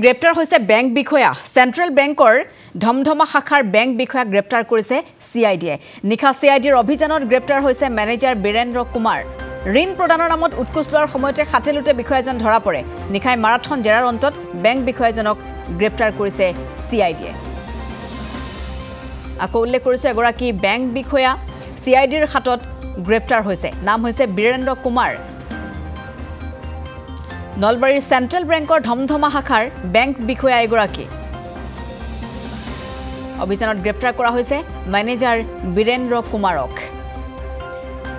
গ্ৰেপ্তাৰ হৈছে বেংক বিষয়া সেন্ট্ৰেল বেংকৰ ধমধমা শাখাৰ বেংক বিষয়া গ্ৰেপ্তাৰ কৰিছে সিআইডিয়ে নিখা সিআইডিৰ অভিযানত গ্ৰেপ্তাৰ হৈছে মেনেজাৰ বীৰেন্দ্ৰ কুমাৰ ঋণ প্ৰদানৰ নামত উৎকোচ লোৱাৰ সময়তে খাটেলুতে বিষয়াজন ধৰা পৰে নিখাই মাৰাথন জেৰাৰ অন্তত বেংক বিষয়াজনক গ্ৰেপ্তাৰ কৰিছে সিআইডিয়ে আকৌ উল্লেখ কৰিছে এগৰাকী বেংক বিষয়া সিআইডিৰ হাতত গ্ৰেপ্তাৰ হৈছে নাম হৈছে বীৰেন্দ্ৰ কুমাৰ নলবাৰীৰ সেন্ট্ৰেল বেংকৰ ধমধমা শাখাৰ বেংক বিষয়া এগৰাকী অভিযানত গ্ৰেপ্তাৰ কৰা হৈছে মেনেজাৰ বীৰেন্দ্ৰ কুমাৰক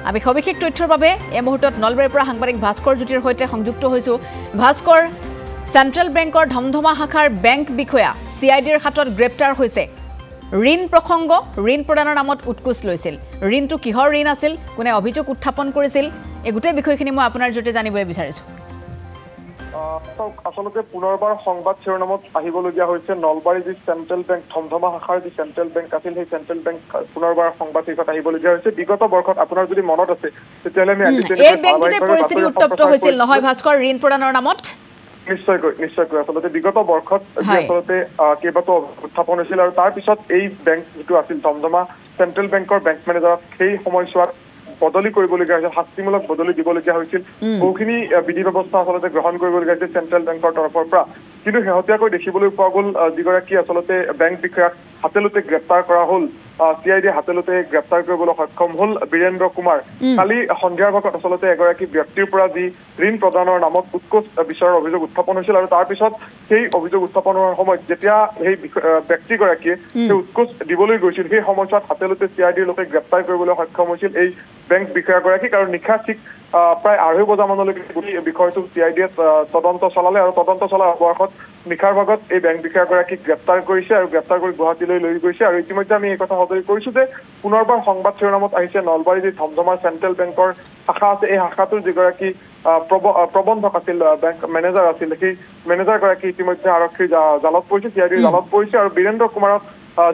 আমি সবিশেষ তথ্যৰ বাবে এই মুহূৰ্তত নলবাৰীৰ পৰা সাংবাদিক ভাস্কৰ জ্যোতিৰ সৈতে সংযুক্ত হৈছো ভাস্কৰ সেন্ট্ৰেল বেংকৰ ধমধমা শাখাৰ বেংক বিষয়া সিআইডিৰ হাতত গ্ৰেপ্তাৰ হৈছে ঋণ প্ৰসংগ ঋণ প্ৰদানৰ নামত উৎকোচ লৈছিল ঋণটো কিহৰ ঋণ আছিল কোনে অভিযোগ উত্থাপন কৰিছিল এই গোটেই বিষয়খিনি মই আপোনাৰ জৰিয়তে জানিবলৈ বিচাৰিছো আসলতে পুনৰবাৰ সংবাদ শিৰোনামত আহিবলগীয়া হৈছে নলবাৰী যি সেন্ট্ৰেল বেংক ধমধমা শাখাৰ যি সেন্ট্ৰেল বেংক আছিল সেই সেন্ট্ৰেল বেংক পুনৰবাৰ সংবাদ শিৰোনামত আহিবলগীয়া হৈছে বিগত বৰ্ষত আপোনাৰ যদি মনত আছে তেতিয়াহ'লে আমি এই বেংকটোতে পৰিস্থিতি উত্তপ্ত হৈছিল নহয় ভাস্কৰ ঋণ প্ৰদানৰ নামত নিশ্চয়কৈ আসলতে বিগত বৰ্ষত আসলতে কেইবাটাও উত্থাপন হৈছিল আৰু তাৰ পিছত এই বেংক যিটো আছিল ধমধমা সেন্ট্ৰেল বেংকৰ বেংক মেনেজাৰক সেই সময়ছোৱাত বদলি কৰিবলগীয়া হৈছিল শাস্তিমূলক বদলি দিবলগীয়া হৈছিল বহুখিনি বিধি ব্যৱস্থা আসলতে গ্ৰহণ কৰিবলগীয়া হৈছিল চেন্ট্ৰেল বেংকৰ তৰফৰ পৰা কিন্তু শেহতীয়াকৈ দেখিবলৈ পোৱা গ'ল যিগৰাকী আসলতে বেংক বিষয়াক হাতেলুতে গ্ৰেপ্তাৰ কৰা হ'ল সিআইডি হাতেলুতে গ্ৰেপ্তাৰ কৰিবলৈ সক্ষম হ'ল বীৰেন্দ্ৰ কুমাৰ কালি সন্ধিয়াৰ ভাগত আসলতে এগৰাকী ব্যক্তিৰ পৰা যি ঋণ প্ৰদানৰ নামত উৎকোচ বিচৰাৰ অভিযোগ উত্থাপন হৈছিল আৰু তাৰ পিছত সেই অভিযোগ উত্থাপন হোৱাৰ সময়ত যেতিয়া সেই ব্যক্তিগৰাকীয়ে সেই উৎকোচ দিবলৈ গৈছিল সেই সময়ছোৱাত হাতেলুতে সিআইডিৰ লোকে গ্ৰেপ্তাৰ কৰিবলৈ সক্ষম হৈছিল এই বেংক বিষয়াগৰাকীক আৰু নিশা ঠিক প্ৰায় 2:30 বজামানলৈকে বিষয়টো সিআইডিয়ে তদন্ত চলালে আৰু তদন্ত চলাৰ অৱকাশত নিশাৰ ভাগত এই বেংক বিষয়াগৰাকীক গ্ৰেপ্তাৰ কৰিছে আৰু গ্ৰেপ্তাৰ কৰি গুৱাহাটীলৈ লৈ গৈছে আৰু ইতিমধ্যে আমি এই কথা সদৰি কৰিছো যে পুনৰবাৰ সংবাদ শিৰোনামত আহিছে নলবাৰী যি ধমধমা চেন্ট্ৰেল বেংকৰ শাখা আছে এই শাখাটোৰ যিগৰাকী প্ৰবন্ধক আছিল বেংক মেনেজাৰ আছিল সেই মেনেজাৰগৰাকী ইতিমধ্যে আৰক্ষীৰ জালত পৰিছে সিআইডিৰ জালত পৰিছে আৰু বীৰেন্দ্ৰ কুমাৰক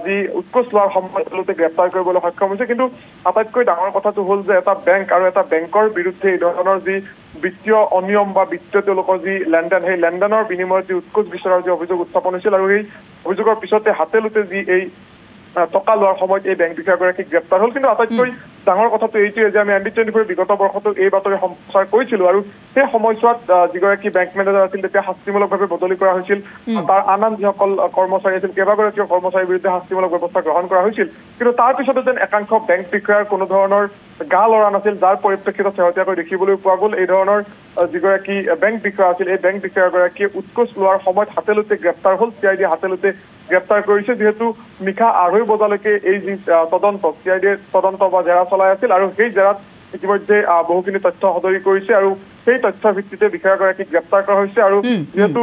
যি উৎকোচ লোৱাৰ সময়তে গ্ৰেপ্তাৰ কৰিবলৈ সক্ষম হৈছে কিন্তু আটাইতকৈ ডাঙৰ কথাটো হ'ল যে এটা বেংক আৰু এটা বেংকৰ বিৰুদ্ধে এই ধৰণৰ যি বিত্তীয় অনিয়ম বা বিত্তীয় তেওঁলোকৰ যি লেনদেন সেই লেনদেনৰ বিনিময়ত যি উৎকোচ বিচৰাৰ যি অভিযোগ উত্থাপন হৈছিল আৰু এই অভিযোগৰ পিছতে হাতেলুতে যি এই টকা লোৱাৰ সময়ত এই বেংক বিষয়াগৰাকীক গ্ৰেপ্তাৰ হ'ল কিন্তু আটাইতকৈ ডাঙৰ কথাটো এইটোৱে যে আমি MB24 বিগত বৰ্ষতো এই বাতৰি সম্প্ৰচাৰ কৰিছিলো আৰু সেই সময়ছোৱাত যিগৰাকী বেংক মেনেজাৰ আছিল তেতিয়া শাস্তিমূলকভাৱে বদলি কৰা হৈছিল তাৰ আন যিসকল কৰ্মচাৰী আছিল কেইবাগৰাকীও কৰ্মচাৰীৰ বিৰুদ্ধে শাস্তিমূলক ব্যৱস্থা গ্ৰহণ কৰা হৈছিল কিন্তু তাৰ পিছতে যেন একাংশ বেংক বিষয়াৰ কোনো ধৰণৰ গা লৰা নাছিল যাৰ পৰিপ্ৰেক্ষিতত শেহতীয়াকৈ দেখিবলৈ পোৱা গ'ল এই ধৰণৰ যিগৰাকী বেংক বিষয়া আছিল এই বেংক বিষয়াগৰাকীয়ে উৎকোচ লোৱাৰ সময়ত হাতেলুতে গ্ৰেপ্তাৰ হ'ল সিআইডি হাতেলুতে গ্ৰেপ্তাৰ কৰিছে যিহেতু নিশা 2:30 বজালৈকে এই যি তদন্ত সিআইডিয়ে তদন্ত বা জেৰা চলাই আছিল আৰু সেই জেৰাত ইতিমধ্যে বহুখিনি তথ্য সদৰি কৰিছে আৰু সেই তথ্যৰ ভিত্তিতে বিষয়াগৰাকীক গ্ৰেপ্তাৰ কৰা হৈছে আৰু যিহেতু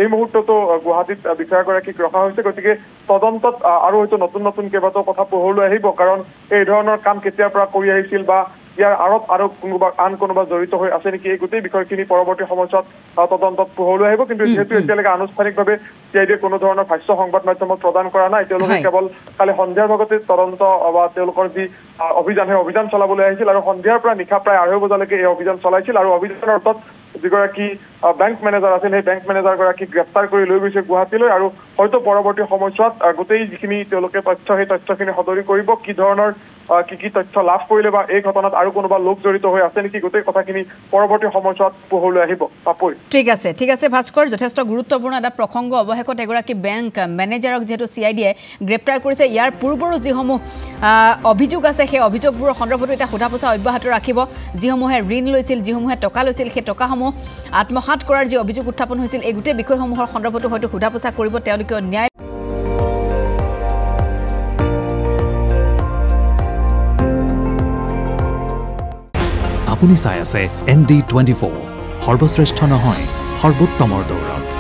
এই মুহূৰ্ততো গুৱাহাটীত বিষয়াগৰাকীক ৰখা হৈছে গতিকে তদন্তত আৰু হয়তো নতুন নতুন কেইবাটাও কথা পোহৰলৈ আহিব কাৰণ এই ধৰণৰ কাম কেতিয়াৰ পৰা কৰি আহিছিল বা ইয়াৰ আঁৰত আৰু কোনোবা জড়িত হৈ আছে নেকি এই গোটেই বিষয়খিনি পৰৱৰ্তী সময়ছোৱাত তদন্তত পোহৰলৈ আহিব কিন্তু যিহেতু এতিয়ালৈকে আনুষ্ঠানিকভাৱে সিআইডিয়ে কোনো ধৰণৰ ভাষ্য সংবাদ মাধ্যমত প্ৰদান কৰা নাই তেওঁলোকে কেৱল কালি সন্ধিয়াৰ ভাগতে তদন্ত বা তেওঁলোকৰ যি অভিযান সেই অভিযান চলাবলৈ আহিছিল আৰু সন্ধিয়াৰ পৰা নিশা প্ৰায় 2:30 বজালৈকে এই অভিযান চলাইছিল আৰু অভিযানৰ অন্তত যিগৰাকী বেংক মেনেজাৰ আছিল সেই বেংক মেনেজাৰগৰাকীক গ্ৰেপ্তাৰ কৰি লৈ গৈছে গুৱাহাটীলৈ আৰু হয়তো পৰৱৰ্তী সময়ছোৱাত গোটেই যিখিনি তেওঁলোকে তথ্য সেই তথ্যখিনি সদৰি কৰিব কি ধৰণৰ কি তথ্য লাভ কৰিলে বা এই ঘটনাত আৰু কোনোবা লোক জড়িত হৈ আছে নেকি গোটেই কথাখিনি পৰৱৰ্তী সময়ছোৱাত পোহৰলৈ আহিব পাপৰি ঠিক আছে ভাস্কৰ যথেষ্ট গুৰুত্বপূৰ্ণ এটা প্ৰসংগ অৱশেষত এগৰাকী বেংক মেনেজাৰক যেহেতু সিআইডিয়ে গ্ৰেপ্তাৰ কৰিছে ইয়াৰ পূৰ্বৰো যিসমূহ অভিযোগ আছে সেই অভিযোগবোৰৰ সন্দৰ্ভতো এটা সোধা পোছা অব্যাহত ৰাখিব যিসমূহে ঋণ লৈছিল যিসমূহে টকা লৈছিল সেই টকাসমূহ আত্মসাৎ কৰাৰ যি অভিযোগ উত্থাপন হৈছিল এই গোটেই বিষয়সমূহৰ সন্দৰ্ভতো হয়তো সোধা পোছা কৰিব তেওঁলোকে ন্যায় আপুনি চাই আছে ND24 সৰ্বশ্ৰেষ্ঠ নহয় সৰ্বোত্তমৰ দৌৰত